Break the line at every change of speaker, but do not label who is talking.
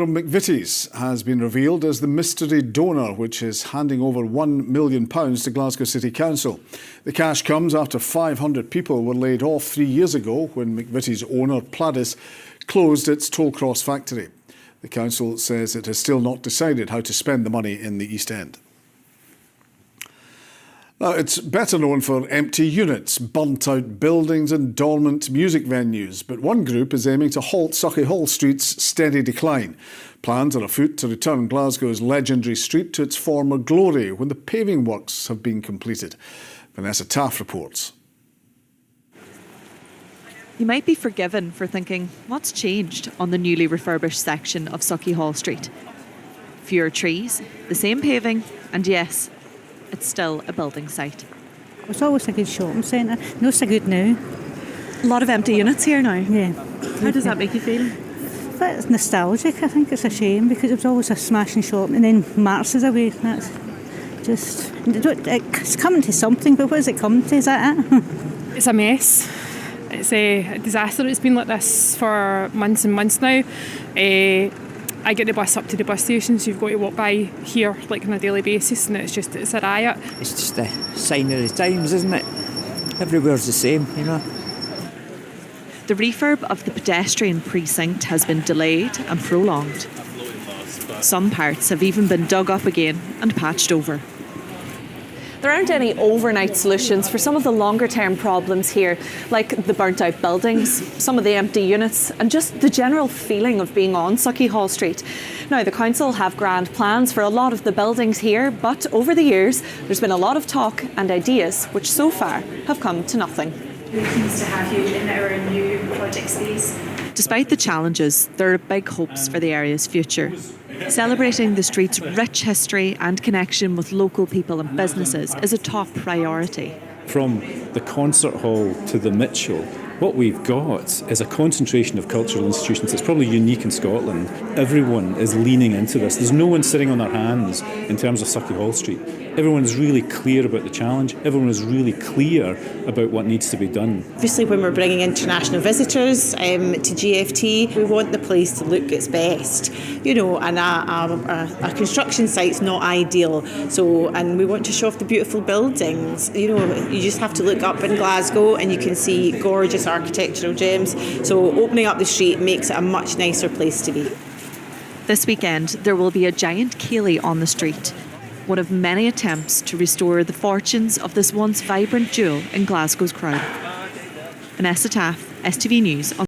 From McVitie's has been revealed as the mystery donor, which is handing over £1 million to Glasgow City Council. The cash comes after 500 people were laid off 3 years ago when McVitie's owner, Pladis, closed its Tollcross factory. The council says it has still not decided how to spend the money in the East End. Now, it's better known for empty units, burnt-out buildings and dormant music venues, but one group is aiming to halt Sauchiehall Street's steady decline. Plans are afoot to return Glasgow's legendary street to its former glory when the paving works have been completed. Vanessa Taff reports.
You might be forgiven for thinking, what's changed on the newly refurbished section of Sauchiehall Street? Fewer trees, the same paving, and yes, it's still a building site.
It's always a good shopping centre. No, so good now.
A lot of empty units here now.
Yeah.
How does that make you feel?
But it's nostalgic. I think it's a shame because it was always a smashing shop, and then Marks is away. That's just, it's coming to something, but what is it coming to? Is that it?
It's a mess. It's a disaster. It's been like this for months and months now. I get the bus up to the bus station, so you've got to walk by here like on a daily basis, and it's a riot.
It's just a sign of the times, isn't it? Everywhere's the same, you know.
The refurb of the pedestrian precinct has been delayed and prolonged. Some parts have even been dug up again and patched over. There aren't any overnight solutions for some of the longer term problems here, like the burnt out buildings, some of the empty units, and just the general feeling of being on Sauchiehall Street. Now, the council have grand plans for a lot of the buildings here, but over the years, there's been a lot of talk and ideas which so far have come to nothing.
We're pleased to have you in our new project space.
Despite the challenges, there are big hopes for the area's future. Celebrating the street's rich history and connection with local people and businesses is a top priority.
From the concert hall to the Mitchell, what we've got is a concentration of cultural institutions that's probably unique in Scotland. Everyone is leaning into this. There's no one sitting on their hands in terms of Sauchiehall Street. Everyone is really clear about the challenge. Everyone is really clear about what needs to be done.
Obviously, when we're bringing international visitors to GFT, we want the place to look its best. You know, and a construction site's not ideal. And we want to show off the beautiful buildings. You know, you just have to look up in Glasgow and you can see gorgeous architectural gems. So opening up the street makes it a much nicer place to be.
This weekend, there will be a giant ceilidh on the street, one of many attempts to restore the fortunes of this once vibrant jewel in Glasgow's crown. Vanessa Taff, STV News.